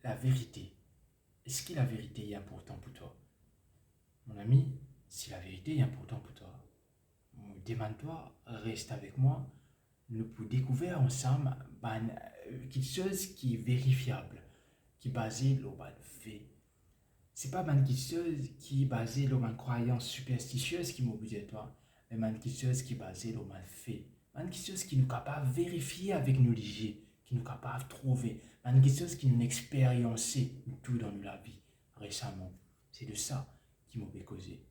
la vérité, est-ce que la vérité est importante pour toi? Mon ami, si la vérité est importante pour toi, demande-toi, reste avec moi, nous pouvons découvrir ensemble quelque chose qui est vérifiable, qui est basé sur le fait. C'est pas quelque chose qui est basé sur une croyance superstitieuse qui m'obligatoire, mais quelque chose qui est basé sur le fait. Quelque chose qui nous capable de vérifier avec nos légers, qui nous capable de trouver, quelque chose qui nous expériencer tout dans la vie récemment. C'est de ça qui m'a causé.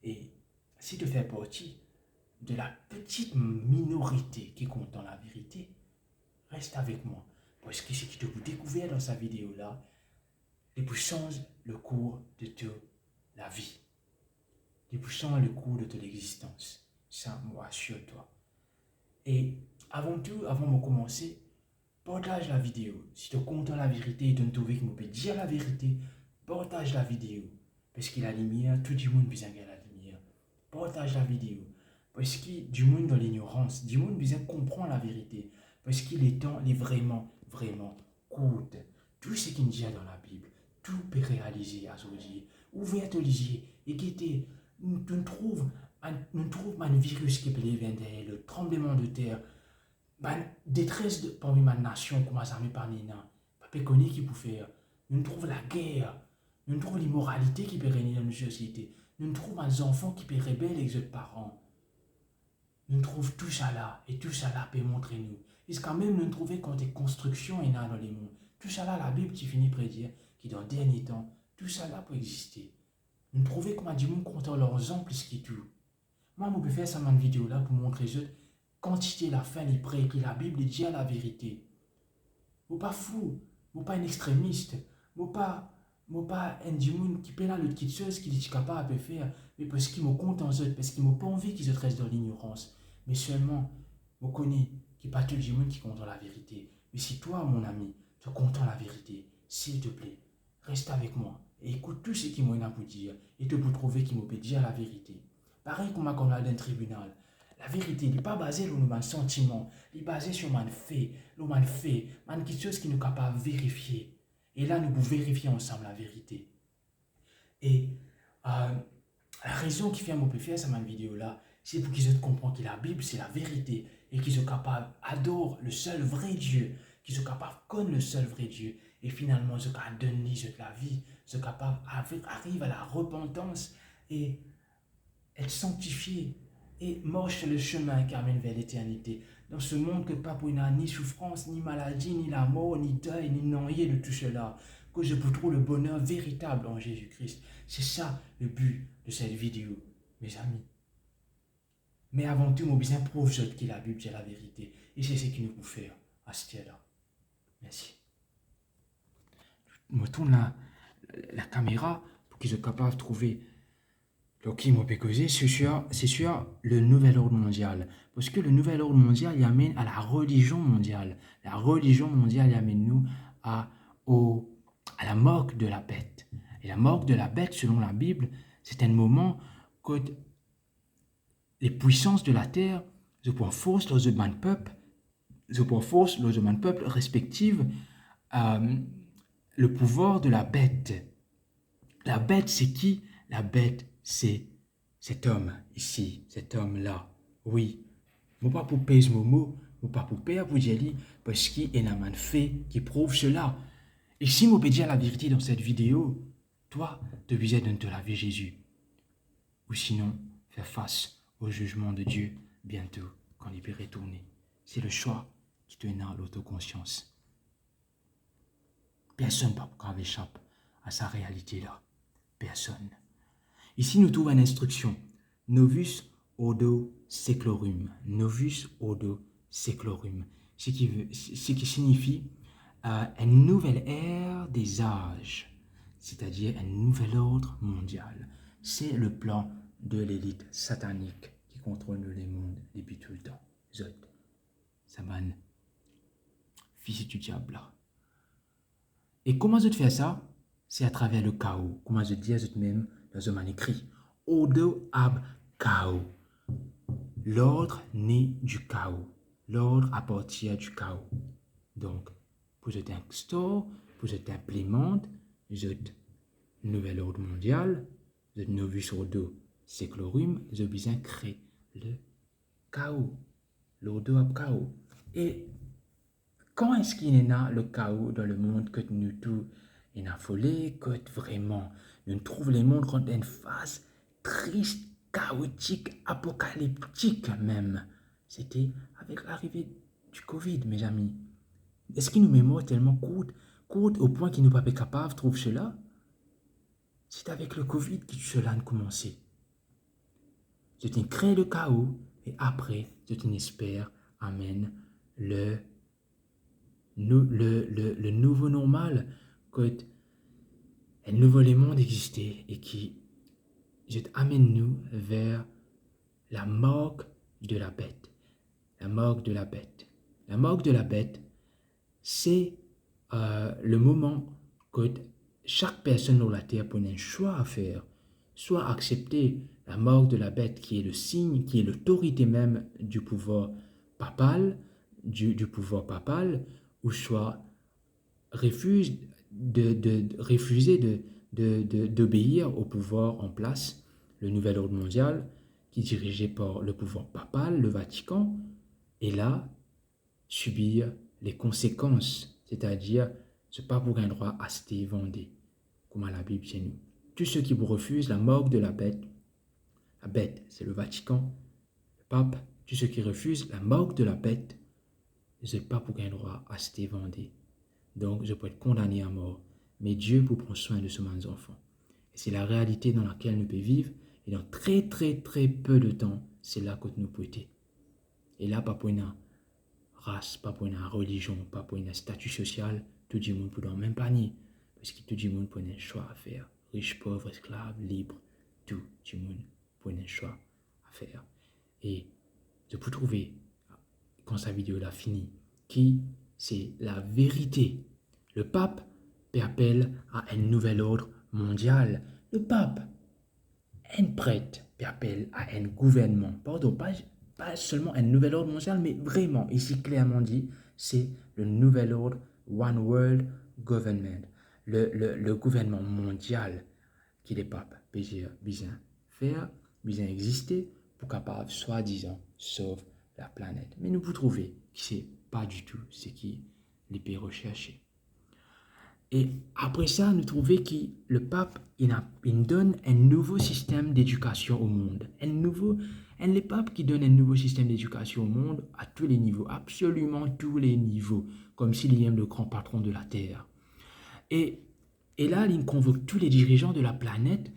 Et si tu fais partie de la petite minorité qui compte dans la vérité, reste avec moi. Parce que ce que tu as découvert dans sa vidéo-là, il peut changer le cours de la vie. Il peut changer le cours de ton existence. Ça, moi, assure-toi. Et avant tout, avant de commencer, partage la vidéo. Si tu es content de la vérité et de trouver que je peux dire la vérité, partage la vidéo. Parce que la lumière, tout le monde besoin de la lumière. Partage la vidéo. Parce que du monde dans l'ignorance, du monde besoin de comprendre la vérité. Parce que les temps est vraiment, vraiment court. Tout ce qu'il y a dans la Bible, tout peut réaliser à aujourd'hui. Ouvre ton lisier et quittez. Nous trouvons un virus qui peut venir, le tremblement de terre, détresse parmi ma nation, comment ça me parle, pas connaître qui peut faire. Nous trouvons la guerre, nous trouvons l'immoralité qui peut régner dans nos sociétés, nous trouvons des enfants qui peuvent rebelles les autres parents. Nous trouvons tout ça là, et tout ça là peut montrer nous. Et quand même, nous trouvons quand des constructions et dans les mondes. Tout ça là, la Bible qui finit par dire, qui dans le dernier temps, tout ça là peut exister. Nous trouvons comment du monde compte leurs ans plus que tout. Moi, je peux faire ça dans une vidéo là pour montrer aux autres quantité la fin est prêt, que la Bible dit la vérité. Je ne suis pas fou, je ne suis pas un extrémiste, je ne suis pas un démon qui peut là l'autre petite chose qu'il est capable de faire, mais parce qu'il me compte en eux, parce qu'il n'a pas envie qu'ils restent dans l'ignorance. Mais seulement, je connais qu'il n'y a pas tout le démon qui compte la vérité. Mais si toi, mon ami, tu comptes la vérité, s'il te plaît, reste avec moi et écoute tout ce qu'il m'a pour dire et tu peux trouver qu'il me peut dire la vérité. Pareil comme quand on a dans un tribunal. La vérité n'est pas basée sur nos sentiments, elle est basée sur nos faits, quelque chose qui nous est capable de vérifier. Et là, nous pouvons vérifier ensemble la vérité. Et la raison qui fait que je peux faire cette vidéo-là, c'est pour qu'ils comprennent que la Bible, c'est la vérité et qu'ils sont capables d'adore le seul vrai Dieu, qu'ils sont capables de connaître le seul vrai Dieu. Et finalement, ils sont capables de donner la vie, ils sont capables d'arriver à la repentance et être sanctifiés et marche sur le chemin qui amène vers l'éternité. Dans ce monde que pas pour ni souffrance, ni maladie, ni la mort, ni deuil, ni noyer de tout cela, que je peux trouver le bonheur véritable en Jésus-Christ. C'est ça le but de cette vidéo, mes amis. Mais avant tout, mon besoin prouve que la Bible est la vérité. Et c'est ce qu'il nous peut faire à ce là. Merci. Je me tourne la caméra pour qu'ils soient capables de trouver. Donc, qui m'a causé, c'est sur le nouvel ordre mondial. Parce que le nouvel ordre mondial, il amène à la religion mondiale. La religion mondiale, il amène nous à la mort de la bête. Et la mort de la bête, selon la Bible, c'est un moment que les puissances de la terre, je prends force dans un peuple respectif le pouvoir de la bête. La bête, c'est qui? La bête, c'est cet homme ici, cet homme-là. Oui, je ne pas pour payer ce mot, je ne pas pour payer pour dire parce qu'il y a un fait qui prouve cela. Et si je peux dire la vérité dans cette vidéo, toi, tu besoin de te laver Jésus. Ou sinon, faire face au jugement de Dieu bientôt, quand il peut retourner. C'est le choix qui te donne l'autoconscience. Personne ne peut échapper à sa réalité-là. Personne. Ici, nous trouvons une instruction. Novus ordo seclorum. Novus ordo seclorum. Ce qui signifie une nouvelle ère des âges, c'est-à-dire un nouvel ordre mondial. C'est le plan de l'élite satanique qui contrôle les mondes depuis tout le temps. Zot, Saman, fils du diable. Et comment je fais ça? C'est à travers le chaos. Comment je dis à même dans un manuscrit. Ordo ab chaos. L'ordre naît du chaos. L'ordre appartient du chaos. Donc, pour cet instaure, pour cet implémente, cet nouvel ordre mondial, cet novus ordo seclorum, je besoin créer le chaos, l'ordo ab chaos. Et quand est-ce qu'il y a le chaos dans le monde que nous tous est affolé, que vraiment nous trouvons le monde dans une phase triste, chaotique, apocalyptique même. C'était avec l'arrivée du Covid, mes amis. Est-ce qu'il nous mémoire tellement courte au point qu'il nous pas capable de trouver cela? C'est avec le Covid que cela a commencé. Je t'ai créé le chaos et après, je t'en espère, amène le nouveau normal, que un nouveau monde existait et qui je t'amène nous vers la morgue de la bête. La morgue de la bête. La morgue de la bête, c'est le moment que chaque personne sur la terre prend un choix à faire, soit accepter la mort de la bête qui est le signe, qui est l'autorité même du pouvoir papal, ou soit refuser d'obéir au pouvoir en place, le nouvel ordre mondial, qui est dirigé par le pouvoir papal, le Vatican, et là, subir les conséquences, c'est-à-dire, ce pas pour un droit à se vendre, comme à la Bible chez nous. Tous ceux qui vous refusent la morgue de la bête, c'est le Vatican, le pape, tous ceux qui refusent la morgue de la bête, je n'ai pas pour un droit à se vendre. Donc, je peux être condamné à mort. Mais Dieu peut prendre soin de ses enfants. Et c'est la réalité dans laquelle nous pouvons vivre. Et dans très, très, très peu de temps, c'est là que nous pouvons être. Et là, pas pour une race, pas pour une religion, pas pour un statut social, tout le monde peut dans le même panier. Parce que tout le monde peut un choix à faire. Riche, pauvre, esclave, libre, tout le monde peut un choix à faire. Et je peux trouver, quand sa vidéo l'a fini, qui c'est la vérité. Le pape appelle à un nouvel ordre mondial. Le pape, un prêtre, appelle à un gouvernement. Pardon, pas seulement un nouvel ordre mondial, mais vraiment, ici clairement dit, c'est le nouvel ordre One World Government. Le gouvernement mondial qui les papes besoin faire, besoin exister pour capable, soi-disant, sauver la planète. Mais nous pouvons trouver que ce n'est pas du tout ce qui les peut rechercher. Et après ça, nous trouvons que le pape il donne un nouveau système d'éducation au monde. Le pape qui donne un nouveau système d'éducation au monde à tous les niveaux, absolument tous les niveaux, comme s'il y a le grand patron de la Terre. Et là, il convoque tous les dirigeants de la planète,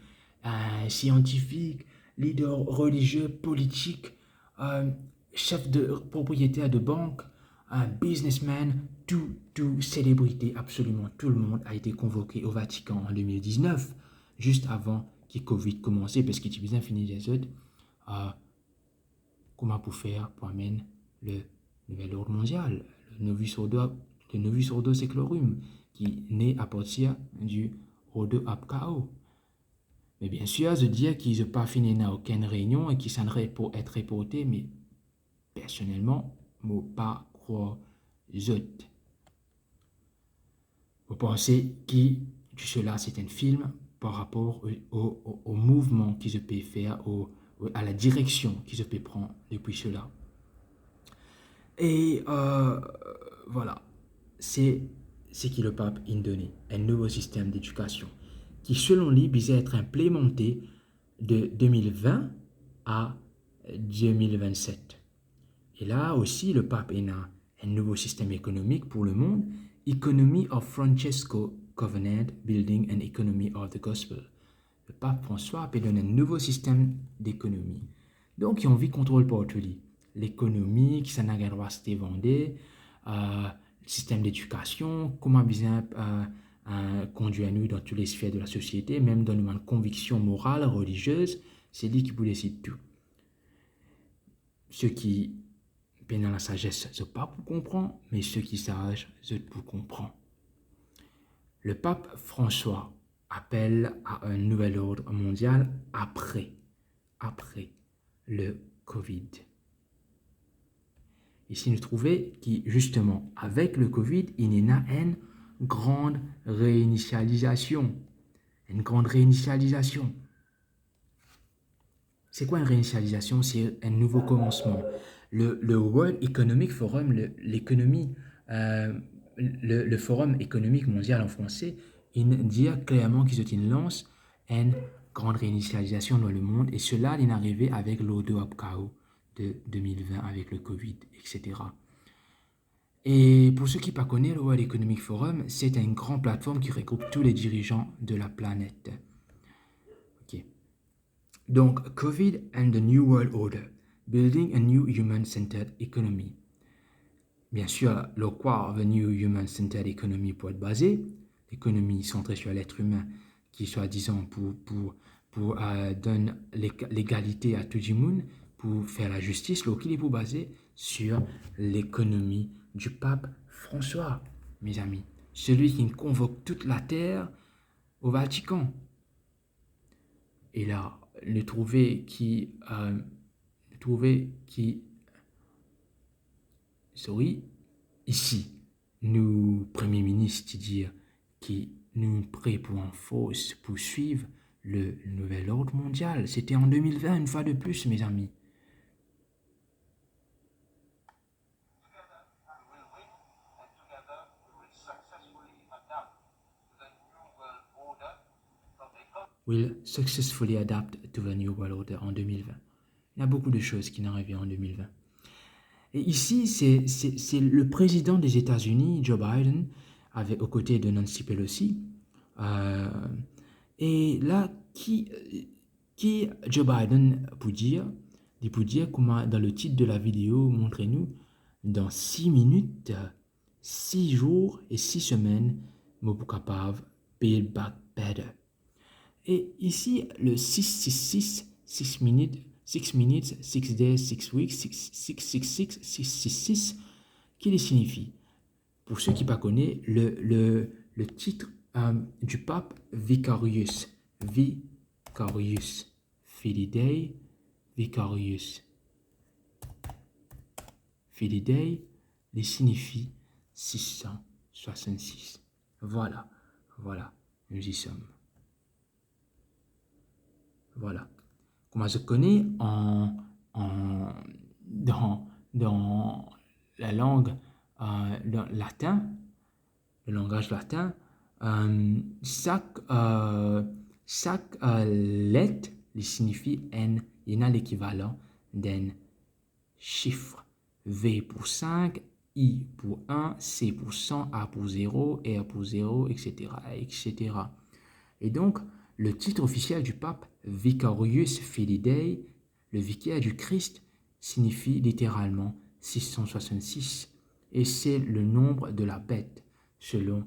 scientifiques, leaders religieux, politiques, chefs de propriétaires de banques, businessmen, tout célébrité, absolument tout le monde a été convoqué au Vatican en 2019, juste avant que Covid commençait, parce qu'il était bien fini des autres. Comment pour faire pour amener le nouvel ordre mondial, le novus ordo seclorum, qui naît à partir du ordo ab chaos. Mais bien sûr, je dis qu'ils n'ont pas fini dans aucune réunion et qu'ils s'en pour être reportés, mais personnellement, je ne pas croire autres. Vous pensez que tout cela, c'est un film par rapport au mouvement qu'ils se peut faire, à la direction qu'ils se peut prendre depuis cela. Et voilà, c'est ce que le pape a donné, un nouveau système d'éducation qui, selon lui, visait être implémenté de 2020 à 2027. Et là aussi, le pape a un nouveau système économique pour le monde, Economy of Francesco Covenant Building and Economy of the Gospel. Le pape François a donné un nouveau système d'économie. Donc, il y a envie de contrôle par tout l'économie, qui s'en a le droit de vendre, le système d'éducation, comment bien conduire nous dans toutes les sphères de la société, même dans nos convictions morales, religieuses, c'est lui qui vous décide tout. Ceux qui dans la sagesse, je pas pour comprendre, mais ceux qui sages, je pour comprendre. Le pape François appelle à un nouvel ordre mondial après le Covid. Ici, nous trouvons que, justement, avec le Covid, il y a une grande réinitialisation. Une grande réinitialisation. C'est quoi une réinitialisation? C'est un nouveau commencement. Le World Economic Forum, le Forum économique mondial en français, il dit clairement qu'ils lancent une grande réinitialisation dans le monde, et cela est arrivé avec l'Odo Chaos de 2020, avec le Covid, etc. Et pour ceux qui ne connaissent pas, le World Economic Forum, c'est une grande plateforme qui regroupe tous les dirigeants de la planète. Ok. Donc, COVID and the New World Order, Building a New Human-Centered Economy. Bien sûr, le quoi the New Human-Centered Economy peut être basé, l'économie centrée sur l'être humain, qui soi-disant pour donner l'égalité à tout le monde, pour faire la justice, qui est pour baser sur l'économie du pape François, mes amis, celui qui convoque toute la terre au Vatican. Et là, nous trouver qui ici, nous, Premier ministre, dire qui nous prêt pour en force poursuivre le nouvel ordre mondial. C'était en 2020, une fois de plus, mes amis. Will successfully adapt to the new world order en 2020. Il y a beaucoup de choses qui n'arrivent en 2020. Et ici, c'est le président des États-Unis, Joe Biden, aux côtés de Nancy Pelosi. Et là, qui Joe Biden peut dire comment, dans le titre de la vidéo, montrez-nous, dans 6 minutes, 6 jours et 6 semaines, nous sommes capables de build back better. Et ici, le 666, 6 minutes, 6 days, 6 weeks, 666, 666, qui signifie? Pour ceux qui ne connaissent pas, le titre du pape Vicarius, Filii Vicarius. Filii, il signifie 666. Voilà, nous y sommes. Voilà. Comment je connais dans la langue latin, le langage latin, chaque lettre signifie il y a l'équivalent d'un chiffre. V pour 5, I pour 1, C pour 100, A pour 0, R pour 0, etc., etc. Et donc, le titre officiel du pape, Vicarius Filii Dei, le vicaire du Christ, signifie littéralement 666, et c'est le nombre de la bête, selon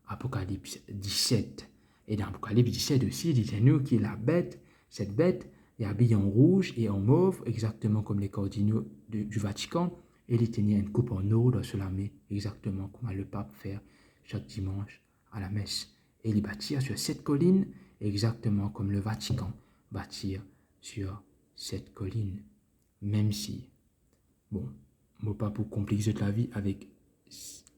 Apocalypse 17. Et dans Apocalypse 17 aussi, dit-nous que la bête, cette bête, est habillée en rouge et en mauve, exactement comme les cardinaux du Vatican, et il tenait une coupe en or sur la main, exactement comme le pape fait chaque dimanche à la messe. Et il bâtit sur cette colline, exactement comme le Vatican bâtit sur cette colline. Même si, bon, pas pour compliquer la vie avec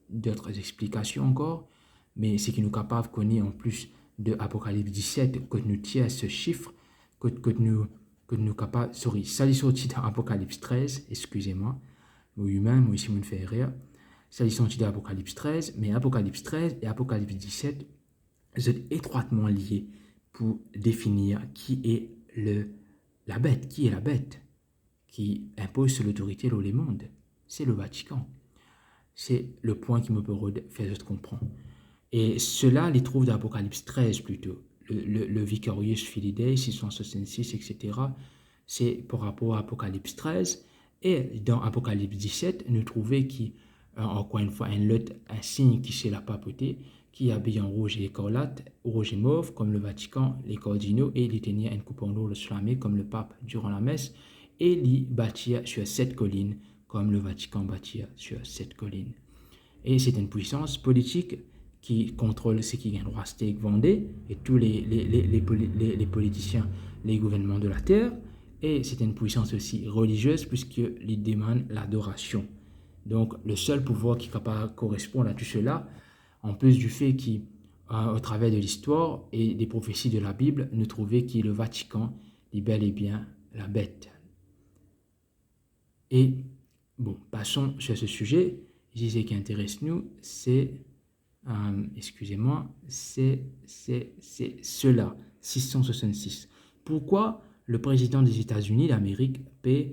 d'autres explications encore, mais c'est qu'il nous est capable de connaître en plus de Apocalypse 17, que nous tient ce chiffre, que nous capable, ça est sorti dans Apocalypse 13, excusez-moi, moi humain, moi ici, me fait rire, ça est sorti dans Apocalypse 13, mais Apocalypse 13 et Apocalypse 17 sont étroitement liés pour définir qui est la bête, qui impose sur l'autorité dans les mondes. C'est le Vatican. C'est le point qui me peut faire comprendre. Et cela, les trouve dans Apocalypse 13 plutôt. Le Vicarius Filii Dei, 666, etc. C'est par rapport à Apocalypse 13. Et dans Apocalypse 17, nous trouvons encore une fois un signe qui c'est la papauté, qui est habillé en rouge et écarlate, rouge et mauve, comme le Vatican, les cardinaux, et il tenait une coupe en or sur la main, comme le pape durant la messe, et il bâtit sur cette colline, comme le Vatican bâtit sur cette colline. Et c'est une puissance politique qui contrôle ce qui est un roi Steak Vendée, et tous les politiciens, les gouvernements de la terre, et c'est une puissance aussi religieuse, puisqu'il demande l'adoration. Donc, le seul pouvoir qui est capable de correspondre à tout cela, en plus du fait qu'au travers de l'histoire et des prophéties de la Bible, nous trouvons que le Vatican est bel et bien la bête. Et, bon, passons sur ce sujet. Ce qui intéresse nous, c'est, excusez-moi, c'est cela, 666. Pourquoi le président des États-Unis d'Amérique peut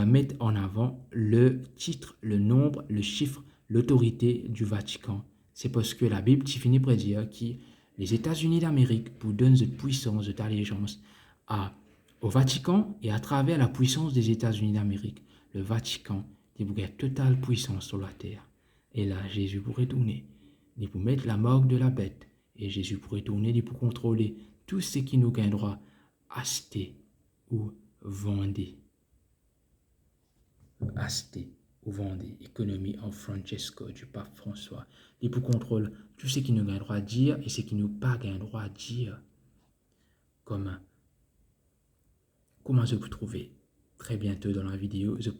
mettre en avant le titre, le nombre, le chiffre, l'autorité du Vatican? C'est parce que la Bible finit par dire que les États-Unis d'Amérique pour donner de puissance, de allégeance au Vatican, et à travers la puissance des États-Unis d'Amérique, le Vatican a totale puissance sur la terre. Et là, Jésus pourrait tourner, il pour mettre la marque de la bête, et Jésus pourrait tourner, il pour contrôler tout ce qui nous gagne droit acheter ou vendre. Acheter ou vendre, économie en Francesco du pape François. Il pour contrôler tout ce qui nous gagne droit à dire et ce qui nous pas gagne droit à dire. Comment je peux trouver très bientôt dans la vidéo, je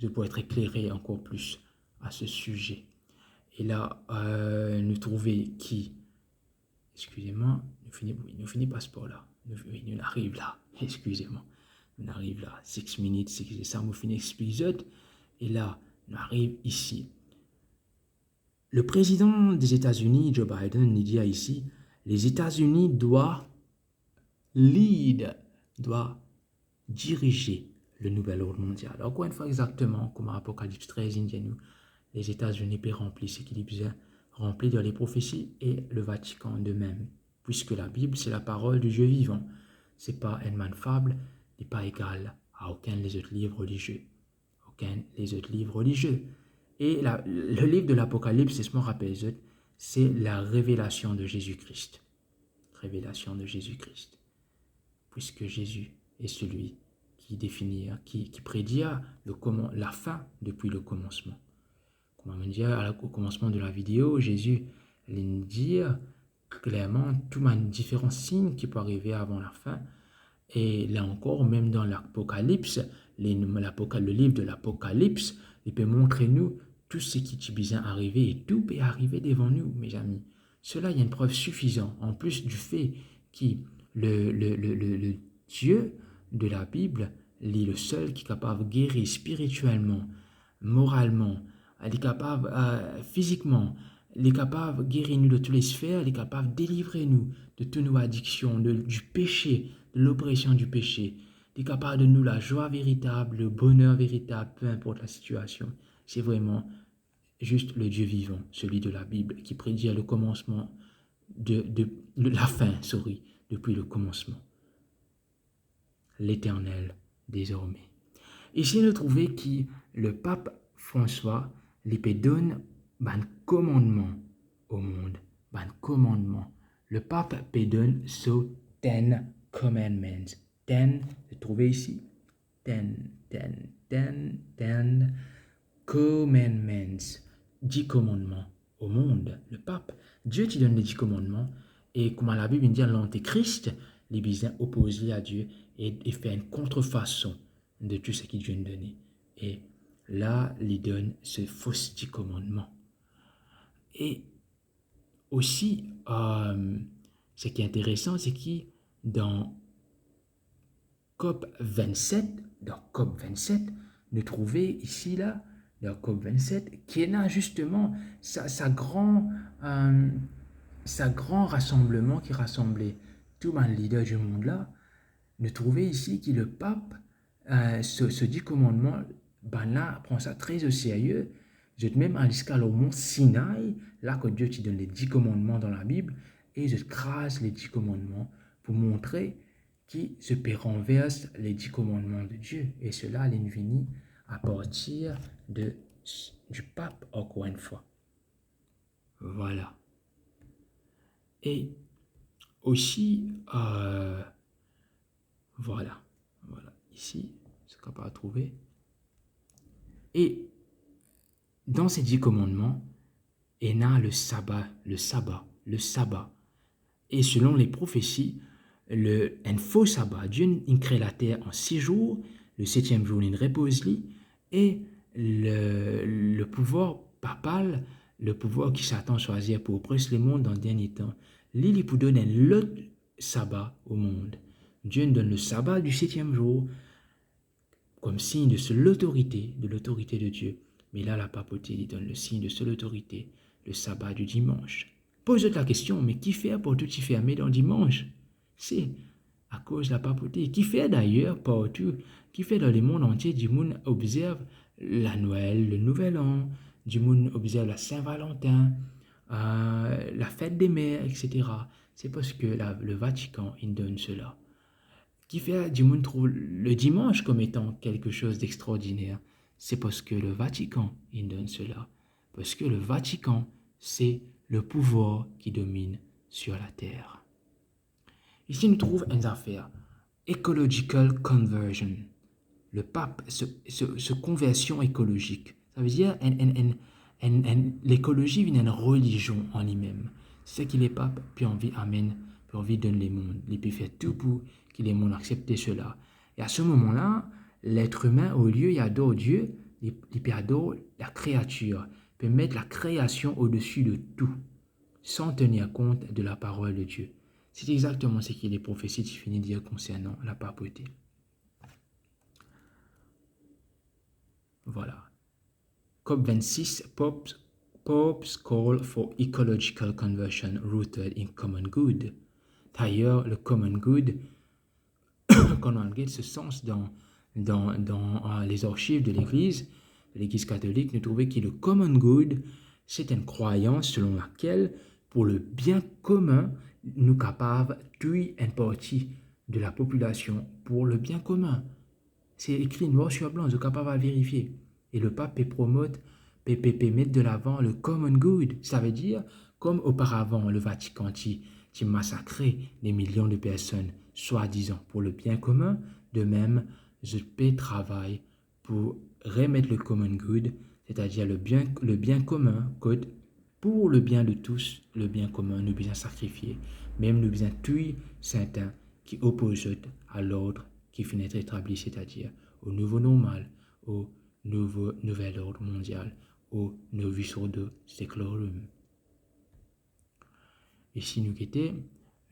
peux être éclairé encore plus à ce sujet. Et là, nous trouver qui, excusez-moi, nous finissons pas ce sport là. Nous arrivons là, excusez-moi. On arrive là, 6 minutes, c'est ça, on finit l'épisode. Et là, on arrive ici. Le président des États-Unis, Joe Biden, il dit ici, les États-Unis doivent diriger le nouvel ordre mondial. Encore une fois, exactement comme Apocalypse 13, il dit nous, les États-Unis peuvent remplir ce qu'il besoin remplir dans les prophéties et le Vatican de même. Puisque la Bible, c'est la parole du Dieu vivant. Ce n'est pas une manne fable, n'est pas égal à aucun des autres livres religieux. Et le livre de l'Apocalypse, c'est ce qu'on rappelle, c'est la révélation de Jésus-Christ. Révélation de Jésus-Christ. Puisque Jésus est celui qui définit, qui prédit la fin depuis le commencement. Comme on dit au commencement de la vidéo, Jésus dit clairement tous les différents signes qui peuvent arriver avant la fin. Et là encore, même dans l'Apocalypse, le livre de l'Apocalypse, il peut montrer nous tout ce qui est bien arrivé et tout peut arriver devant nous, mes amis. Cela, il y a une preuve suffisante, en plus du fait que le Dieu de la Bible, il est le seul qui est capable de guérir spirituellement, moralement, il est capable physiquement, il est capable de guérir nous de toutes les sphères, il est capable de délivrer nous de toutes nos addictions, du péché, de l'oppression du péché. Il est capable de nous la joie véritable, le bonheur véritable, peu importe la situation. C'est vraiment juste le Dieu vivant, celui de la Bible, qui prédit le commencement de la fin, depuis le commencement. L'Éternel désormais. Ici, nous trouvons que le pape François lui donne un commandement au monde, un commandement. Le pape peut donner so 10 commandments. 10, vous trouvez ici 10 commandments. 10 commandements au monde. Le pape, Dieu te donne les 10 commandements. Et comme la Bible dit, l'Antéchrist, les bisins opposés à Dieu et fait une contrefaçon de tout ce qu'il Dieu nous donne. Et là, il donne ce faux 10 commandements. Et aussi, ce qui est intéressant, c'est que dans COP27, nous trouvons ici, là, dans COP27, qui a justement sa grand rassemblement qui rassemblait tous les leaders du monde là. Nous trouvons ici que le pape, ce 10 commandements, là, prend ça très au sérieux. Je te même à l'escale au mont Sinaï, là que Dieu te donne les 10 commandements dans la Bible, et je crase les 10 commandements pour montrer qui se renverse les 10 commandements de Dieu. Et cela est venu à partir du pape, encore une fois. Voilà. Et aussi, voilà, ici, c'est capable de trouver. Et dans ces 10 commandements, il y a le sabbat. Et selon les prophéties, un faux sabbat, Dieu crée la terre en 6 jours, le 7e jour, il repose-lui, et le pouvoir papal, le pouvoir qui Satan choisit pour oppresser le monde dans le dernier temps, il pour donner le sabbat au monde. Dieu nous donne le sabbat du 7e jour comme signe de l'autorité de Dieu. Mais là, la papauté lui donne le signe de l'autorité, le sabbat du dimanche. Pose-toi la question, mais qui fait pour tout y fermer dans le dimanche? C'est à cause de la papauté. Qui fait d'ailleurs partout, qui fait dans le monde entier, du monde observe la Noël, le Nouvel An, du monde observe la Saint-Valentin, la fête des mères, etc. C'est parce que le Vatican, il donne cela. Qui fait du monde trouve le dimanche comme étant quelque chose d'extraordinaire. C'est parce que le Vatican, il donne cela. Parce que le Vatican, c'est le pouvoir qui domine sur la terre. Ici, nous trouvons une affaire. Ecological conversion. Le pape, ce conversion écologique. Ça veut dire l'écologie vient d'une religion en lui-même. C'est ce qu'il est pape, puis envie amène, puis envie donne les mondes. Il peut faire tout pour que les mondes acceptent cela. Et à ce moment-là, l'être humain, au lieu, il adore Dieu, il peut adorer la créature. Il peut mettre la création au-dessus de tout, sans tenir compte de la parole de Dieu. C'est exactement ce que les prophéties finissent de dire concernant la papauté. Voilà. COP26, Pope's call for ecological conversion rooted in common good. D'ailleurs, le common good, qu'on a ce sens dans les archives de l'Église catholique, nous trouvons que le common good, c'est une croyance selon laquelle, pour le bien commun, nous sommes capables de tuer une partie de la population pour le bien commun. C'est écrit noir sur blanc, nous sommes capables de vérifier. Et le pape promote, mettre de l'avant le common good. Ça veut dire, comme auparavant, le Vatican qui massacrait des millions de personnes, soi-disant pour le bien commun, de même, je peux travailler pour remettre le common good, c'est-à-dire le bien commun, pour le bien de tous, le bien commun, nous bien sacrifier, même nous bien tuer certains qui opposent à l'ordre qui finit d'être établi, c'est-à-dire au nouveau normal, au nouvel ordre mondial, au novus ordo seclorum. Ici, nous quittons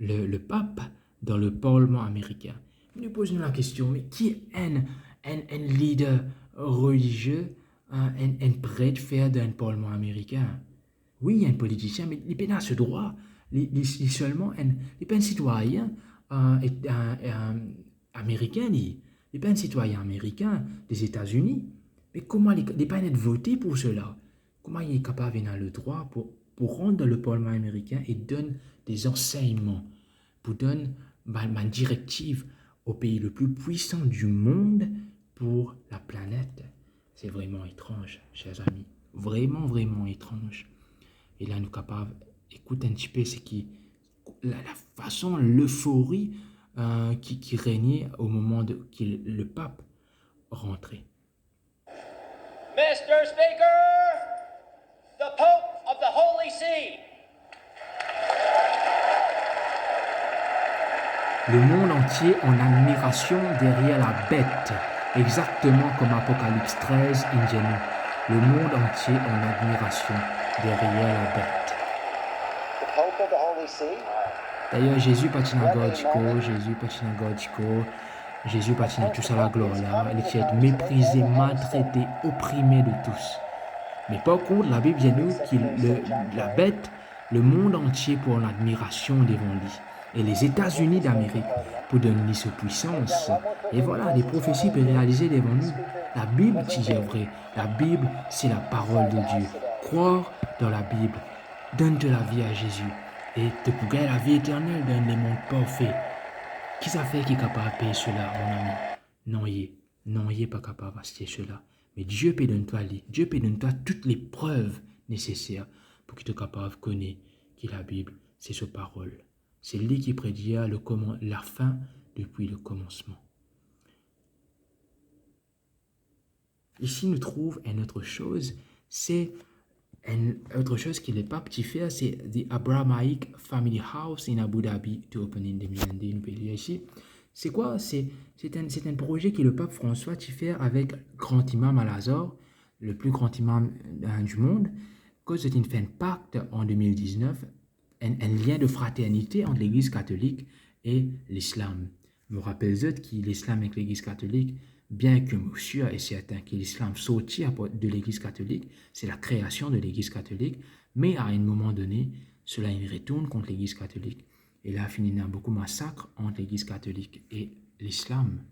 le pape dans le Parlement américain. Nous posons la question, mais qui est un leader religieux, un prêtre faire d'un Parlement américain? Oui, il y a un politicien, mais il n'a pas ce droit. Il est seulement un citoyen américain. Il n'est pas un citoyen américain des États-Unis. Mais comment il n'est pas voté pour cela? Comment il est capable d'avoir le droit pour rendre le Parlement américain et donner des enseignements, pour donner ma directive au pays le plus puissant du monde pour la planète? C'est vraiment étrange, chers amis. Vraiment, vraiment étrange. Et là, nous sommes capables d'écouter un petit peu ce qui, la façon, l'euphorie qui régnait au moment où le pape rentrait. Mr. Speaker, the Pope of the Holy See. Le monde entier en admiration derrière la bête, exactement comme Apocalypse 13 indique. Le monde entier en admiration derrière la bête. The Pope of the Holy See. D'ailleurs, Jésus patina gordico, Jésus patina tout ça la gloire là. Il était méprisé, maltraité, opprimé de tous. Mais par contre, la Bible dit nous que la bête, le monde entier pour en admiration devant lui. Et les États-Unis d'Amérique pour donner sa puissance. Et voilà, des prophéties peuvent réaliser devant nous. La Bible, c'est vrai. La Bible, c'est la parole de Dieu. Croire dans la Bible. Donne-te la vie à Jésus. Et te pour gagner la vie éternelle dans les mondes parfaits. Qui ça fait qui est capable de payer cela, mon ami? Non, il n'est pas capable d'acheter cela. Mais Dieu peut donner toi Dieu peut donner toi toutes les preuves nécessaires pour que tu sois capable de connaître que la Bible, c'est sa parole. C'est lui qui prédit la fin depuis le commencement. Ici, nous trouvons une autre chose, c'est une autre chose que le pape fait, c'est The Abrahamic Family House in Abu Dhabi to open in 2022. Nous pouvons lire ici. C'est quoi? C'est un projet que le pape François fait avec grand imam Al-Azhar le plus grand imam du monde, que c'est une fait un pacte en 2019, un lien de fraternité entre l'Église catholique et l'islam. Je me rappelle que l'islam avec l'Église catholique, bien que monsieur est certain que l'islam sortit de l'Église catholique, c'est la création de l'Église catholique, mais à un moment donné, cela retourne contre l'Église catholique. Et là, il y a beaucoup de massacres entre l'Église catholique et l'islam.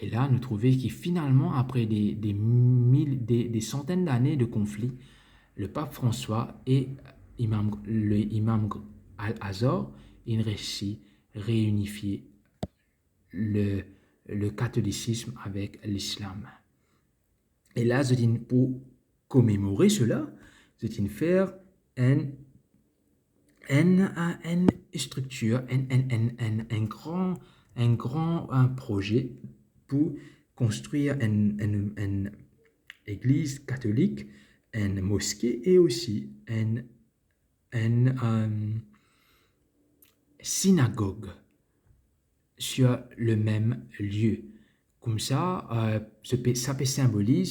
Et là, nous trouvons que finalement, après des centaines d'années de conflits, le pape François et le imam Al-Azhar, ils réussit à réunifier le catholicisme avec l'islam. Et là, pour commémorer cela, je faire une structure, un grand projet pour construire une église catholique, une mosquée et aussi une synagogue sur le même lieu. Comme ça, ça peut symboliser,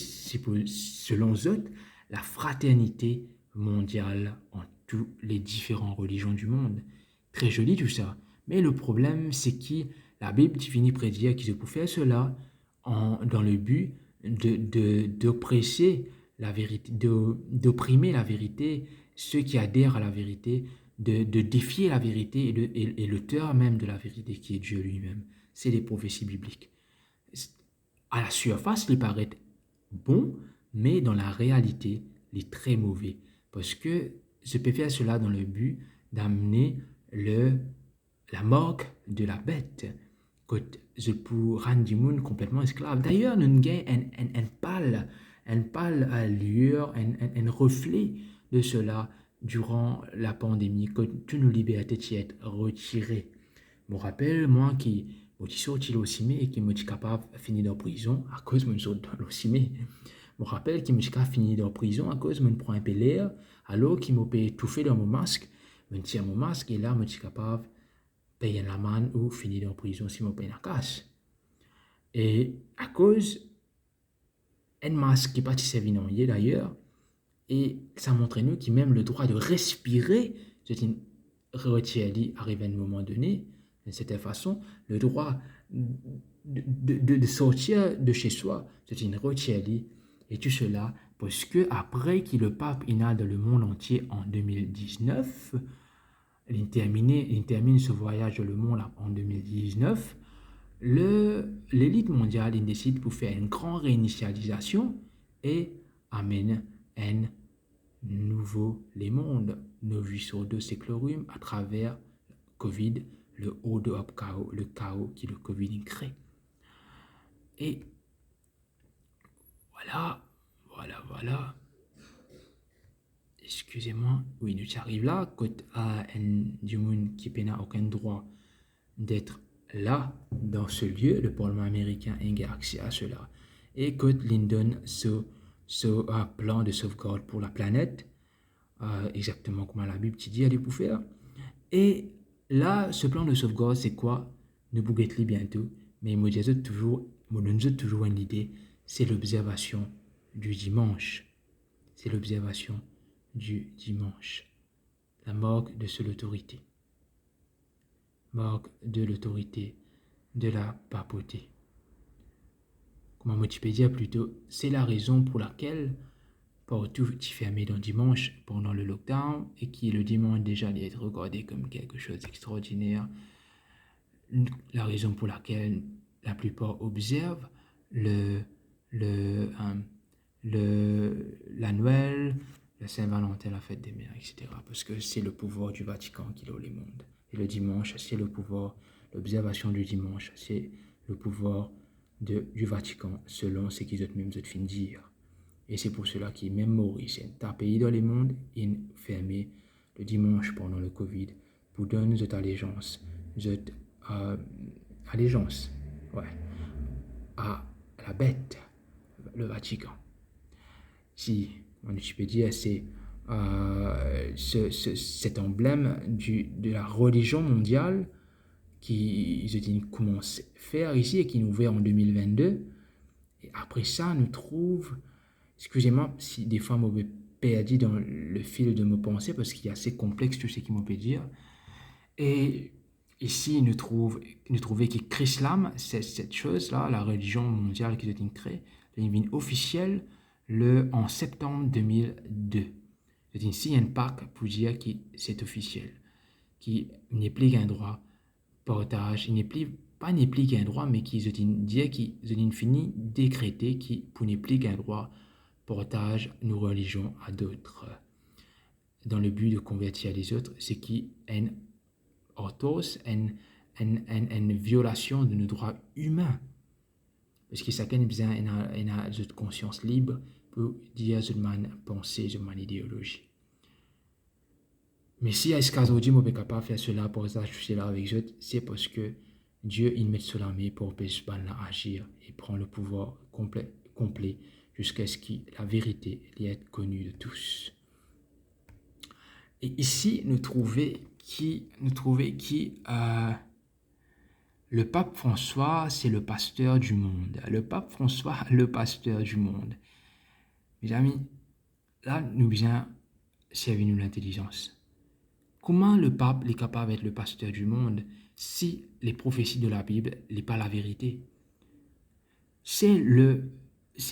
selon eux, la fraternité mondiale entre toutes les différentes religions du monde. Très joli tout ça. Mais le problème, c'est que la Bible finit par dire qu'ils peuvent faire cela dans le but d'oppresser la vérité, d'opprimer la vérité, ceux qui adhèrent à la vérité, de défier la vérité et l'auteur même de la vérité qui est Dieu lui-même. C'est les prophéties bibliques. À la surface, il paraît bon, mais dans la réalité, il est très mauvais. Parce que je peux faire cela dans le but d'amener la morgue de la bête. Que je peux rendre du monde complètement esclave. D'ailleurs, nous avons un pâle allure, un reflet de cela durant la pandémie, que toutes nos libertés sont retirées. Je me rappelle, moi, qui suis sorti de l'OCIME et qui me suis capable de finir en prison à cause de mon sort de l'OCIME. Je me rappelle qu'il me suis capable de finir en prison à cause de mon prend un peu l'air, alors qu'il m'a étouffé dans mon masque. Je tire mon masque et là, je suis capable de payer la manne ou finir en prison si je paye la casse. Et à cause d'un masque qui n'est pas servi d'ailleurs, et ça montre nous que même le droit de respirer, c'est une retirée arrive à un moment donné, de cette façon, le droit de sortir de chez soi, c'est une retirée. Et tout cela parce que après que le pape inonde le monde entier en 2019, il termine ce voyage dans le monde en 2019, l'élite mondiale décide pour faire une grande réinitialisation et amène un nouveau les mondes, novus sur deux séclorum à travers Covid, le haut de chaos, le chaos qui le Covid crée. Et voilà. Excusez-moi, oui, nous arrivons là, quand du monde qui n'a aucun droit d'être là, dans ce lieu, le Parlement américain a accès à cela. Et quand Lyndon ce plan de sauvegarde pour la planète, exactement comme la Bible dit, elle est pour faire. Et là, ce plan de sauvegarde, c'est quoi? Nous pouvons être bientôt, mais nous donne toujours une idée, c'est l'observation du dimanche. C'est l'observation du dimanche. La marque de l'autorité. Marque de l'autorité de la papauté. Comment moi tu peux dire plutôt, c'est la raison pour laquelle partout est fermé dans le dimanche pendant le lockdown et qui le dimanche déjà doit être regardé comme quelque chose d'extraordinaire. La raison pour laquelle la plupart observent la Noël, la Saint-Valentin, la fête des mères, etc. Parce que c'est le pouvoir du Vatican qui l'a les mondes. Et le dimanche, c'est le pouvoir, l'observation du dimanche, c'est le pouvoir du Vatican, selon ce qu'ils ont même fin de dire. Et c'est pour cela qu'il même Maurice, un pays dans le monde, il fermé le dimanche pendant le Covid pour donner notre allégeance, à la bête, le Vatican. Si on peut dire, c'est cet emblème de la religion mondiale qu'ils commencent à faire ici et qui nous ouvert en 2022. Et après ça, nous trouvons excusez-moi si des fois je me perds dans le fil de mes pensées parce qu'il est assez complexe tout ce qu'il me peut dire. Et ici, nous trouvons que l'islam, c'est cette chose-là, la religion mondiale qui a été créée, elle devient officielle en septembre 2002. C'est ici, il y a une Pâque pour dire que c'est officiel, qu'il n'est plus qu'un droit partage, il n'est plus, pas n'est plus qu'un droit, mais qui dit qu'ils ont fini décréter qui pour n'est plus qu'un droit partage nos religions à d'autres, dans le but de convertir les autres, ce qui est une violation de nos droits humains. Parce que chacun a besoin d'une conscience libre pour dire une pensée, une idéologie. Mais si à ce cas aujourd'hui, je ne suis pas capable de faire cela, pour ça, je suis là avec eux, c'est parce que Dieu, il met sur la main pour empêcher agir et prendre le pouvoir complet jusqu'à ce que la vérité soit connue de tous. Et ici, nous trouvons le pape François, c'est le pasteur du monde. Le pape François, le pasteur du monde. Mes amis, là, nous besoin servir l'intelligence. Comment le pape est capable d'être le pasteur du monde si les prophéties de la Bible n'est pas la vérité? C'est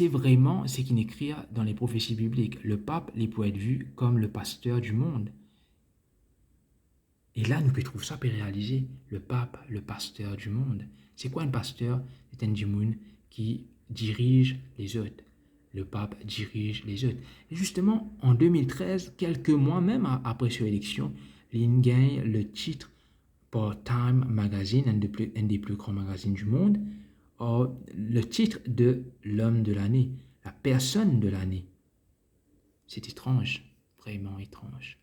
vraiment ce qui est écrit dans les prophéties bibliques. Le pape peut être vu comme le pasteur du monde. Et là, nous pouvons trouver ça pour réaliser le pape, le pasteur du monde. C'est quoi un pasteur? C'est un monde qui dirige les autres. Le pape dirige les autres. Et justement, en 2013, quelques mois même après son élection, il gagne le titre par Time Magazine, un des plus grands magazines du monde, le titre de l'homme de l'année, la personne de l'année. C'est étrange, vraiment étrange.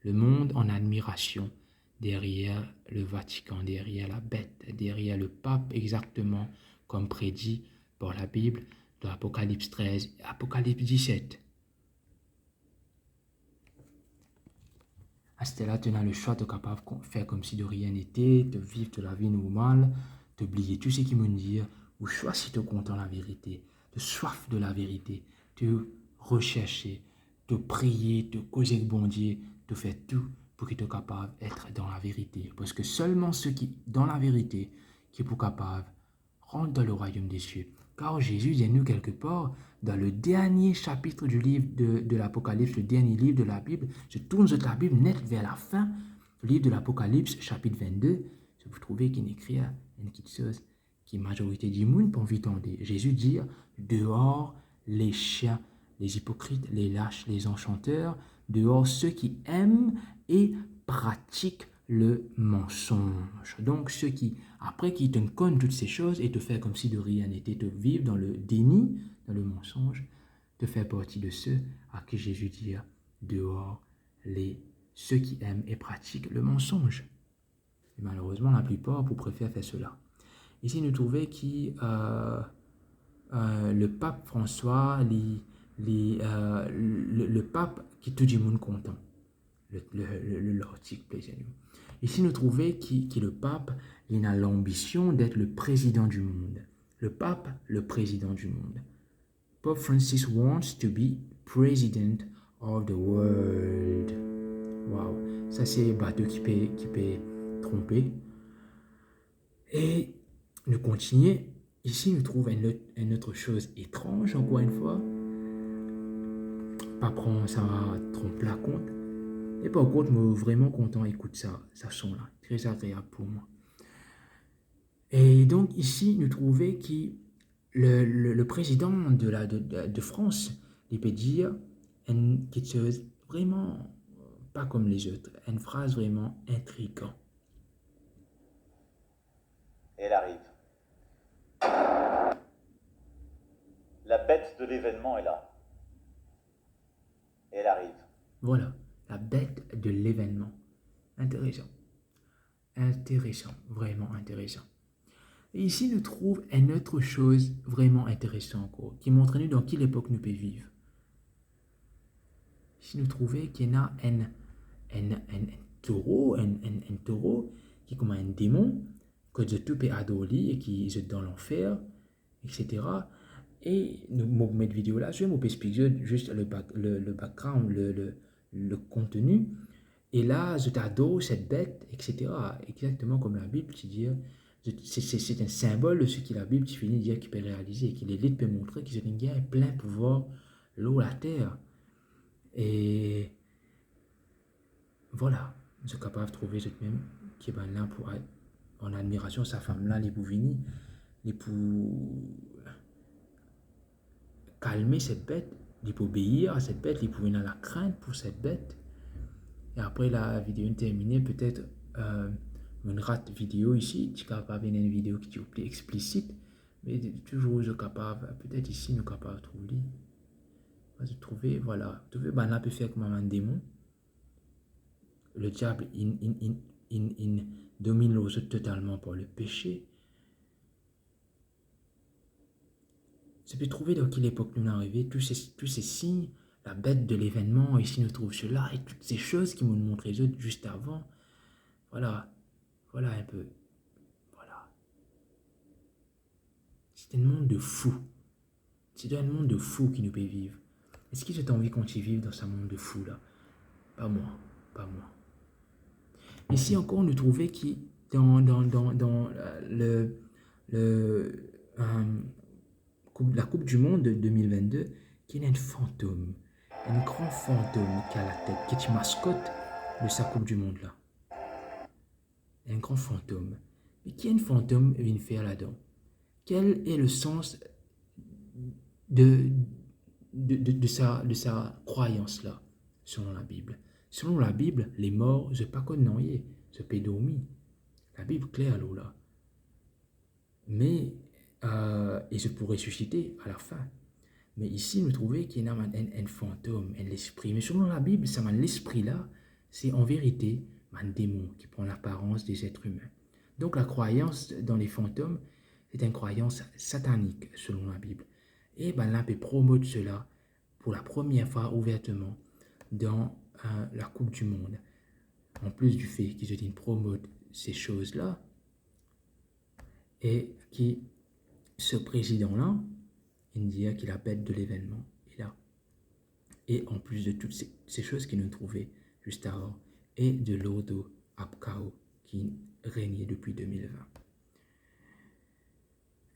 Le monde en admiration derrière le Vatican, derrière la bête, derrière le pape, exactement comme prédit par la Bible de Apocalypse 13 et Apocalypse 17. À ce là, tu as le choix de capable de faire comme si de rien n'était, de vivre de la vie normale, d'oublier tout ce qui me dit, ou choix si tu es content de la vérité, de soif de la vérité, de rechercher, de prier, de causer avec bon Dieu, de faire tout pour que tu sois capable d'être dans la vérité. Parce que seulement ceux qui, dans la vérité, qui sont capables, rentrent dans le royaume des cieux. Car Jésus dit nous quelque part, dans le dernier chapitre du livre de l'Apocalypse, le dernier livre de la Bible, je tourne sur la Bible net vers la fin, le livre de l'Apocalypse, chapitre 22, je vous trouvez qu'il écrit une petite chose qui la majorité du monde peut entendre. Jésus dit, dehors les chiens, les hypocrites, les lâches, les enchanteurs, dehors ceux qui aiment et pratiquent le mensonge. Donc ceux qui, après qui te connaissent toutes ces choses et te faire comme si de rien n'était, te vivre dans le déni, dans le mensonge, te faire partie de ceux à qui Jésus dit dehors ceux qui aiment et pratiquent le mensonge. Et malheureusement, la plupart vous préfèrent faire cela. Ici, nous trouvons que le pape François, le pape qui tout le monde content. L'article plaisait nous. Ici, nous trouvons que le pape il a l'ambition d'être le président du monde. Le pape, le président du monde. Pope Francis wants to be president of the world. Wow, ça c'est bateau qui peut tromper. Et nous continuons. Ici, nous trouvons une autre chose étrange, encore une fois. Pas prendre ça trompe la compte. Et par contre, je suis vraiment content d'écouter ça son là. Très agréable pour moi. Et donc, ici, nous trouvons que le président de France, il peut dire quelque chose vraiment pas comme les autres. Une phrase vraiment intrigante. Elle arrive. La bête de l'événement est là. Elle arrive. Voilà, la bête de l'événement. Intéressant. Intéressant, vraiment intéressant. Et ici, nous trouvons une autre chose vraiment intéressante encore, qui montre nous dans quelle époque nous pouvons vivre. Ici, nous trouvons qu'il y a un taureau, un taureau qui est comme un démon, que tout peut adorer et qui est dans l'enfer, etc. Et nous mettre vidéo là, je vais m'expliquer juste le background, le contenu. Et là, je t'adore cette bête, etc. Exactement comme la Bible, tu dis, c'est un symbole de ce que la Bible, tu finis de dire qu'il peut réaliser, qu'il l'élite peut montrer qu'il est un plein pouvoir, l'eau, la terre. Et voilà, je suis capable de trouver cette même qui est là pour être en admiration sa femme là, les pour venir, les pour calmer cette bête, les pour obéir à cette bête, les pour venir à la crainte pour cette bête. Et après la vidéo est terminée, peut-être une rate vidéo ici, tu es capable d'une vidéo qui est plus explicite, mais toujours je suis capable, peut-être ici nous sommes capables de trouver, voilà, trouver, ben là peut faire comme un démon. Le diable, il domine les autres totalement par le péché. Je peux trouver dans quelle époque nous sommes arrivés, tous ces signes, la bête de l'événement, ici nous trouvons cela, et toutes ces choses qui m'ont montré les autres juste avant. Voilà un peu. Voilà. C'est un monde de fous. C'est un monde de fous qui nous peut vivre. Est-ce que j'ai envie qu'on y vive dans ce monde de fous là? Pas moi. Ici encore, nous trouvons qui dans la Coupe du Monde de 2022, qu'il y a un fantôme, un grand fantôme qui a la tête, qui est une mascotte de sa Coupe du Monde là. Un grand fantôme. Mais qui est un fantôme vient faire là-dedans? Quel est le sens de sa croyance là, selon la Bible? Selon la Bible, les morts, je ne sais pas quoi non, je peux dormir. La Bible claire là. Mais et je pourrais ressusciter à la fin. Mais ici, nous trouvons qu'il y a un fantôme, un esprit. Mais selon la Bible, ça l'esprit là, c'est en vérité un démon qui prend l'apparence des êtres humains. Donc la croyance dans les fantômes, c'est une croyance satanique selon la Bible. Et ben là, peut promouvoir cela pour la première fois ouvertement dans la Coupe du Monde. En plus du fait qu'ils ont promote ces choses-là, et qui, ce président-là, il dit qu'il a bête de l'événement, est là. Et en plus de toutes ces choses qu'il nous trouvait juste avant, et de l'Odo Apkao qui régnait depuis 2020.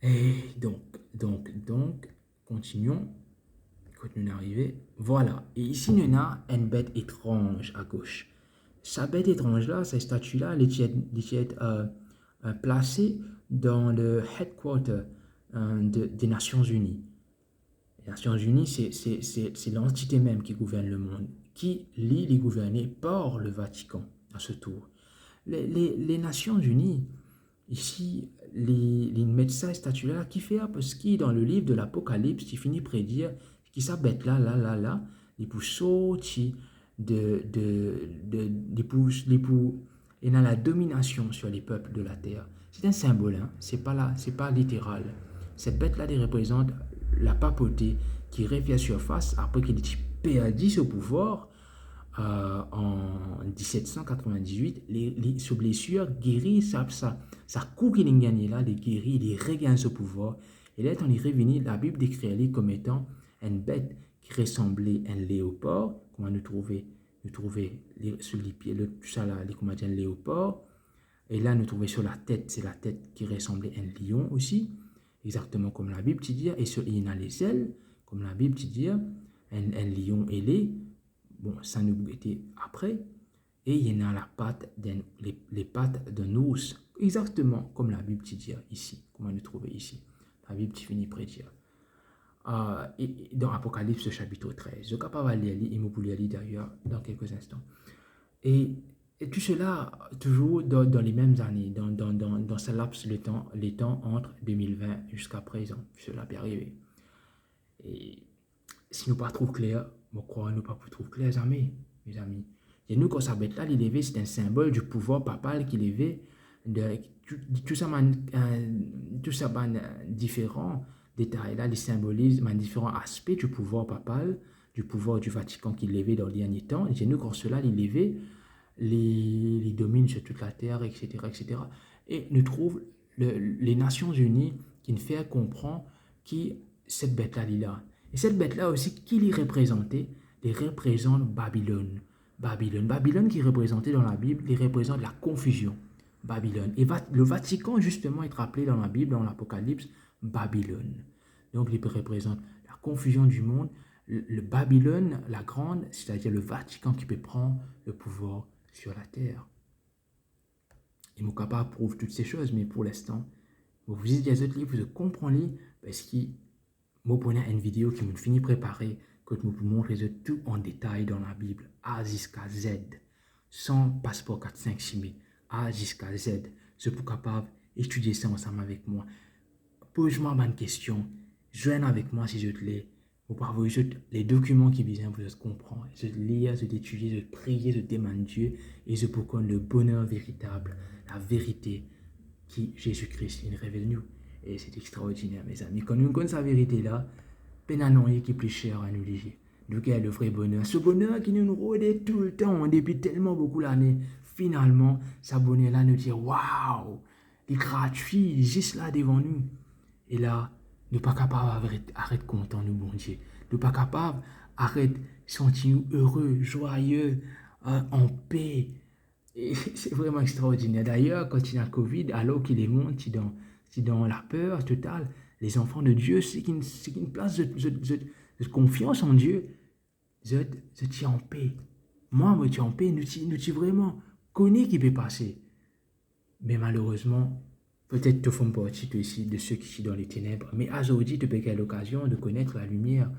Et donc, continuons. Quand nous arrivons, voilà. Et ici, nous avons une bête étrange à gauche. Sa bête étrange-là, cette statue-là, elle est placée dans le headquarter des Nations Unies. Les Nations Unies, c'est l'entité même qui gouverne le monde, qui est gouvernée par le Vatican à ce tour. Les Nations Unies, ici, les médecins statue-là, qui fait parce qu'il dans le livre de l'Apocalypse, qui finit prédire qui sa bête là, il peut sortir et dans la domination sur les peuples de la terre. C'est un symbole, hein? C'est pas littéral. Cette bête-là représente la papauté qui revient à surface après qu'il ait perdu ce pouvoir en 1798. Ses blessures guérit, sa coup qu'il a gagné là, il guérit, il regagne ce pouvoir. Et là, quand il est revenu, la Bible décrit comme étant une bête qui ressemblait à un léopard. Comment nous trouver sur les pieds, tout ça là, comment dire, un léopard. Et là, nous trouvons sur la tête, c'est la tête qui ressemblait à un lion aussi, exactement comme la Bible dit. Et il y a les ailes, comme la Bible dit, un lion ailé. Bon, ça nous était après. Et il y en a les pattes d'un ours, exactement comme la Bible dit ici, comment nous trouver ici. La Bible finit par dire. Et dans Apocalypse chapitre 13. Je suis capable de lire, et vous lire d'ailleurs dans quelques instants. Et tout cela, toujours dans les mêmes années, dans ce laps les temps entre 2020 jusqu'à présent. Cela peut arriver. Et si nous ne pas trop clair, je crois que nous ne pas trop clair jamais, mes amis. Et nous, quand ça va être là, l'élevé, c'est un symbole du pouvoir papal qui l'élevé, tout ça différent détails là, les symbolisent différents aspects du pouvoir papal, du pouvoir du Vatican qui l'élevé dans les derniers temps. Et nous, quand cela l'élevé, les domine sur toute la terre, etc., etc. Et nous trouvons les Nations Unies qui nous fait comprendre qui cette bête-là, elle est là. Et cette bête-là aussi, qui l'y représentait? Il représente Babylone. Babylone qui est représenté dans la Bible, il représente la confusion. Babylone. Et le Vatican, justement, est rappelé dans la Bible, dans l'Apocalypse, Babylone. Donc, il représente la confusion du monde, le Babylone, la grande, c'est-à-dire le Vatican qui peut prendre le pouvoir sur la terre. Et mon capable prouve toutes ces choses, mais pour l'instant, vous visitez les autres livres, vous comprenez, parce que moi, prenez une vidéo qui me finit préparer, que je vous montre tout en détail dans la Bible, A jusqu'à Z, sans passeport 4, 5, 6 000, A jusqu'à Z. C'est pour capable d'étudier ça ensemble avec moi. Pose-moi une question, joignez avec moi si je te l'ai. Vous pouvez les documents qui viennent pour se comprendre, se lire, se étudier, se prier, se demander Dieu, et se pour connaître le bonheur véritable, la vérité qui Jésus-Christ nous révèle nous. Et c'est extraordinaire, mes amis. Quand nous connaissons cette vérité-là, pénanoïe qui est plus cher à nous lier. Nous avons le vrai bonheur. Ce bonheur qui nous rôdait tout le temps, depuis tellement beaucoup d'années. Finalement, ce bonheur-là nous dit, waouh, il est gratuit, juste là devant nous. Et là, nous ne sommes pas capables d'arrêter content, nous, bon Dieu. Nous ne sommes pas capables d'arrêter sentir nous heureux, joyeux, en paix. Et c'est vraiment extraordinaire. D'ailleurs, quand il y a le Covid, alors qu'il est monde, c'est dans la peur totale. Les enfants de Dieu, c'est une place de confiance en Dieu. Je tiens en paix. Moi, je tiens en paix. Nous tiens vraiment connaît qui peut passer. Mais malheureusement, peut-être te font partie aussi de ceux qui sont dans les ténèbres. Mais aujourd'hui, tu peux avoir l'occasion de connaître la lumière.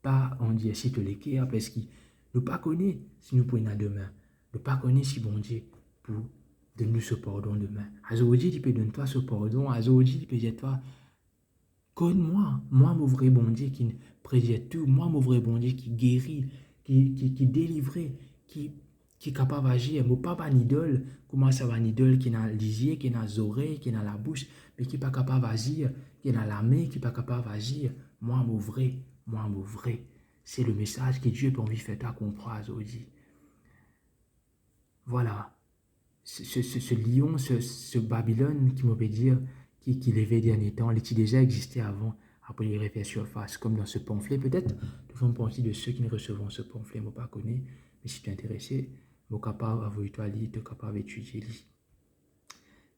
Pas on dit si tu l'équerre, parce qu'il ne pas connaît si nous prenons demain. Ne pas connaître si bon Dieu pour donner ce pardon demain. Aujourd'hui, tu peux donner toi ce pardon. Aujourd'hui, tu peux dire toi, connais-moi, moi, mon vrai bon Dieu qui prédit tout, moi, mon vrai bon Dieu qui guérit, qui délivre, qui est capable d'agir. Moi, pas une idole, comment ça va une idole qui n'a les yeux, qui n'a les oreilles, qui n'a la bouche, mais qui n'est pas capable d'agir, qui n'a la main, qui n'est pas capable d'agir. Moi, mon vrai. C'est le message que Dieu a envie de faire toi comprendre aujourd'hui. Voilà. Ce lion, ce Babylone qui m'aurait dire, qui levait dernier temps, il a déjà existé avant, après il refait surface, comme dans ce pamphlet. Peut-être nous faisons partie de ceux qui ne recevront ce pamphlet, je ne pas connais, mais si tu es intéressé, je suis capable de lire, tu es capable d'étudier.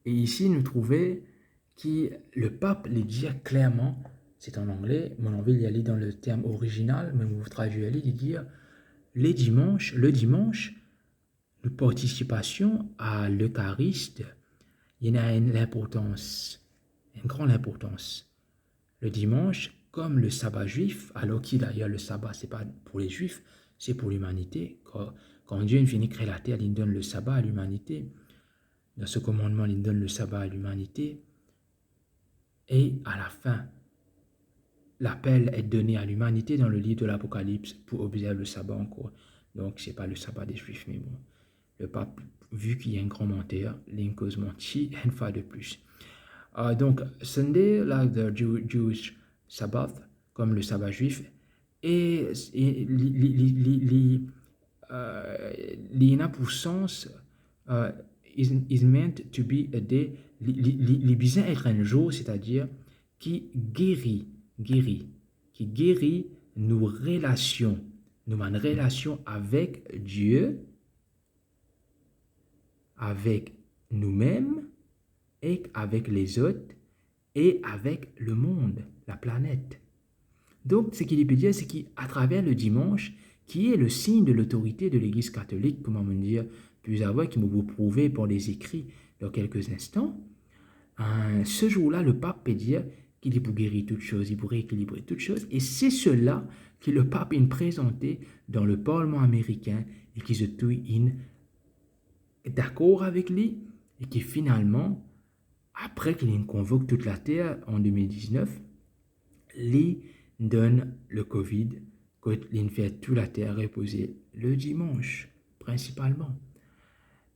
Et ici, nous trouvons que le pape le dit clairement, c'est en anglais, mon envie d'y aller dans le terme original, mais vous traduisez, il dit le dimanche, de participation à l'Eucharistie, il y a une grande importance. Le dimanche, comme le sabbat juif, alors qu'il d'ailleurs le sabbat, ce n'est pas pour les juifs, c'est pour l'humanité. Quand Dieu finit de créer la terre, il donne le sabbat à l'humanité. Dans ce commandement, il donne le sabbat à l'humanité. Et à la fin, l'appel est donné à l'humanité dans le livre de l'Apocalypse pour observer le sabbat encore. Donc, ce n'est pas le sabbat des juifs, mais bon. Le pape, vu qu'il y a un grand menteur, l'incause menti une fois de plus. Donc, Sunday, like the Jewish Sabbath, comme le sabbat juif, et pour sens is meant to be a day, les besoin être un jour, c'est-à-dire qui guérit nos relations, nos relations avec Dieu, avec nous-mêmes et avec les autres et avec le monde, la planète. Donc, ce qu'il peut dire, c'est qu'à travers le dimanche, qui est le signe de l'autorité de l'Église catholique, comment me dire, plus avoir, qui me vous prouver par les écrits dans quelques instants, ce jour-là, le pape peut dire qu'il est pour guérir toutes choses, il pourrait équilibrer toutes choses, et c'est cela que le pape a présenté dans le Parlement américain et qui se trouve d'accord avec lui, et qui finalement, après qu'il convoque toute la terre en 2019, lui donne le Covid, quand il fait toute la terre reposer le dimanche, principalement.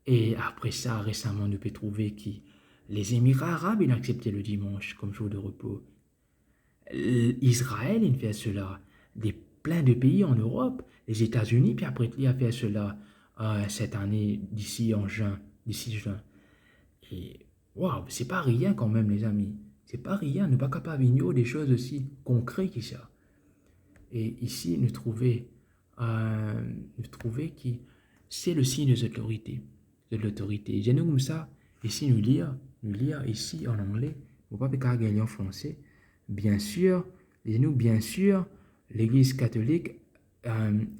Et après ça, récemment, nous pouvons trouver que les Émirats arabes, ils ont accepté le dimanche comme jour de repos. Israël, il fait cela. Plein de pays en Europe, les États-Unis, puis après, il a fait cela cette année, d'ici juin. Et waouh, c'est pas rien quand même, les amis. C'est pas rien, nous pas capable d'ignorer des choses aussi concrètes que ça. Et ici, nous trouvons que c'est le signe de l'autorité. De l'autorité. J'ai nous comme ça, ici nous lire ici en anglais, ou pas gagner en français. Bien sûr, l'Église catholique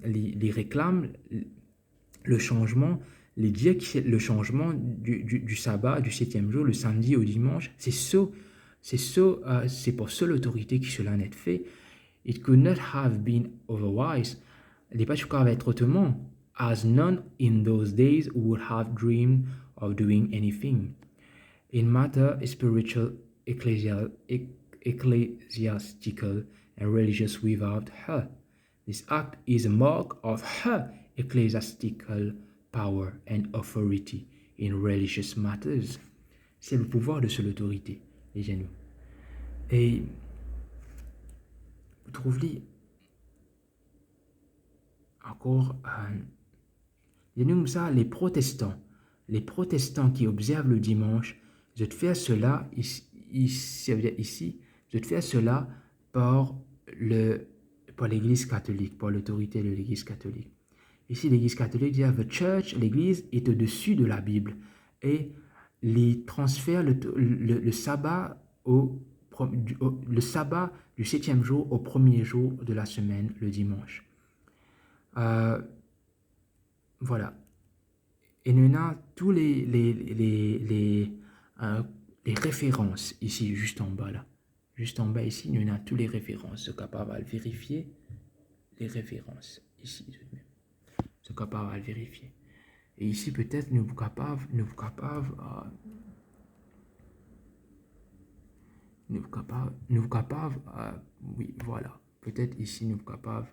les réclame le changement, les dire que le changement du sabbat, du 7e jour, le samedi au dimanche, c'est pour ça l'autorité qui cela n'est fait. It could not have been otherwise. Il n'est pas être autrement, as none in those days would have dreamed of doing anything. In matter spiritual, ecclesiastical, and religious without her. This act is a mark of her ecclesiastical power and authority in religious matters. C'est le pouvoir de cette autorité, les genoux. Et vous trouvez encore, les protestants qui observent le dimanche, je te fais cela ici, je te fais cela par l'Église catholique, par l'autorité de l'Église catholique. Ici, l'Église catholique dit the church, l'Église est au-dessus de la Bible et les transfère le sabbat le sabbat du 7e jour au premier jour de la semaine, le dimanche. Voilà. Et nous avons tous les références ici, juste en bas là. Juste en bas ici, nous avons tous les références. Ce capable à vérifier les références ici. Ce capable à vérifier. Et ici peut-être nous capables, oui, voilà. Peut-être ici nous capables.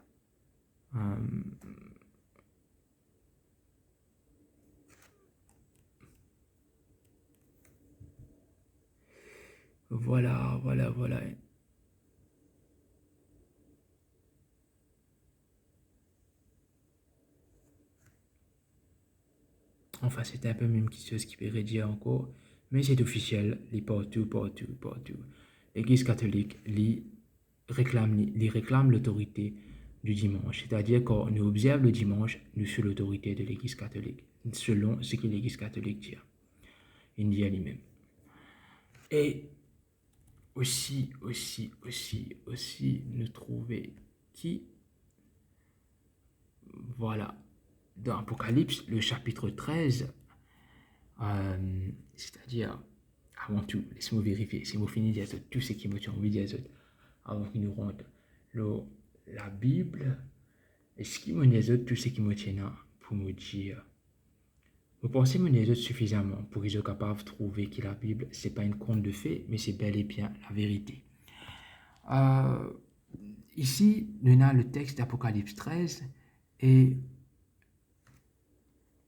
Voilà. Enfin, c'était un peu même chose qui peut dire encore, mais c'est officiel, les partout. L'Église catholique réclame l'autorité du dimanche, c'est-à-dire quand nous observons le dimanche, nous sommes l'autorité de l'Église catholique, selon ce que l'Église catholique dit. Il dit à lui-même. Et aussi, nous trouvons qui, voilà, dans Apocalypse, le chapitre 13, c'est-à-dire, avant tout, laissez-moi vérifier, si vous finissez de dire tout ce qui me tient envie de dire avant qu'il nous rentre la Bible, est-ce qu'il me dit tout ce qui me tient pour me dire, vous pensez me dire suffisamment pour qu'ils soient capables de trouver que la Bible, ce n'est pas une conte de fées, mais c'est bel et bien la vérité. Ici, nous avons le texte d'Apocalypse 13 et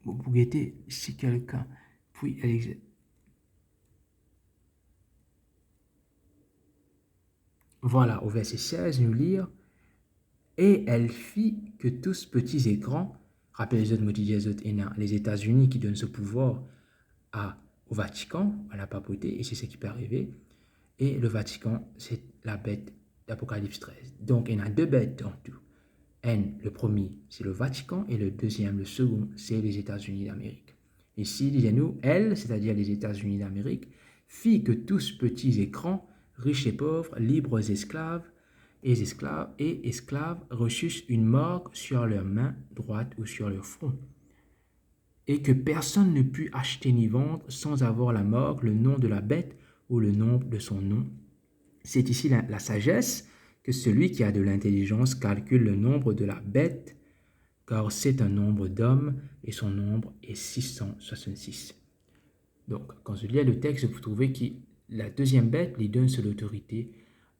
vous pouvez si quelqu'un puis voilà, au verset 16, nous lire et elle fit que tous petits et grands, rappelez les autres les États-Unis qui donnent ce pouvoir au Vatican, à la papauté, et c'est ce qui peut arriver. Et le Vatican, c'est la bête d'Apocalypse 13. Donc, il y en a deux bêtes en tout. Le premier, c'est le Vatican, et le second, c'est les États-Unis d'Amérique. Ici, disons-nous, elle, c'est-à-dire les États-Unis d'Amérique, fit que tous petits et grands, riches et pauvres, libres et esclaves, reçussent une marque sur leur main droite ou sur leur front, et que personne ne put acheter ni vendre sans avoir la marque, le nom de la bête ou le nombre de son nom. C'est ici la sagesse que celui qui a de l'intelligence calcule le nombre de la bête, car c'est un nombre d'hommes et son nombre est 666. Donc, quand je lis le texte, vous trouvez que la deuxième bête lui donne seule autorité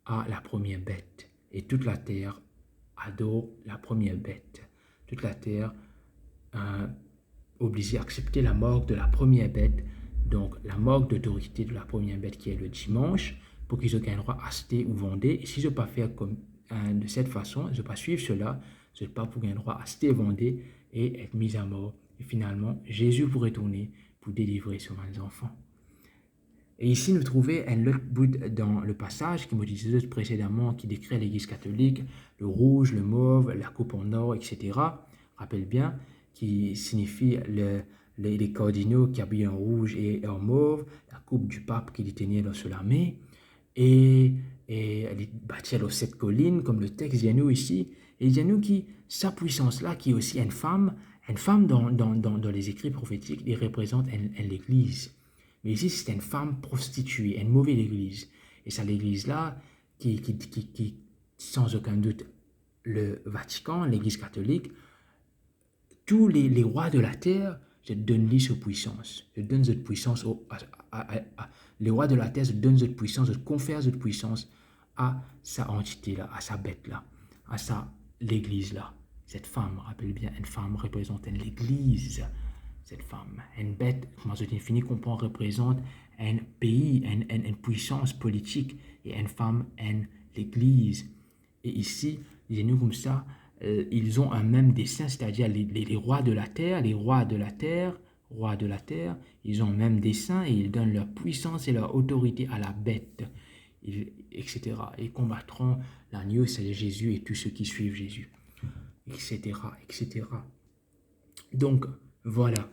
à la première bête. Et toute la terre adore la première bête. Toute la terre obligée à accepter la marque de la première bête, donc la marque d'autorité de la première bête qui est le dimanche, pour qu'ils aient un droit à acheter ou vendre. Et si je ne vais pas faire de cette façon, je ne vais pas suivre cela, je ne vais pas pour un droit à acheter, vendre et être mis à mort. Et finalement, Jésus pourrait tourner pour délivrer ses enfants. Et ici, nous trouvons un autre bout dans le passage qui m'a dit précédemment, qui décrit l'Église catholique, le rouge, le mauve, la coupe en or, etc. Rappelle bien, qui signifie les cardinaux qui habillent en rouge et en mauve, la coupe du pape qui les tenait dans la main, et elle bâtit aux 7 collines, comme le texte dit à nous ici. Et il dit à nous que sa puissance-là, qui est aussi une femme dans les écrits prophétiques, il représente l'Église. Mais ici, c'est une femme prostituée, une mauvaise église. Et c'est l'église-là qui, sans aucun doute, le Vatican, l'église catholique, tous les rois de la terre, je donne cette puissance. Je donne cette puissance les rois de la terre, je donne cette puissance, je confère cette puissance à sa entité-là, à sa bête-là, à l'église-là. Cette femme, rappelle bien, une femme représente l'église. Cette femme, une bête, comment je définis, qu'on représente un pays, une puissance politique, et une femme, l'église. Et ici, disons comme ça, ils ont un même dessein, c'est-à-dire les rois de la terre, ils ont un même dessein et ils donnent leur puissance et leur autorité à la bête, etc. Ils combattront l'agneau, c'est Jésus et tous ceux qui suivent Jésus, etc., etc. Donc, voilà.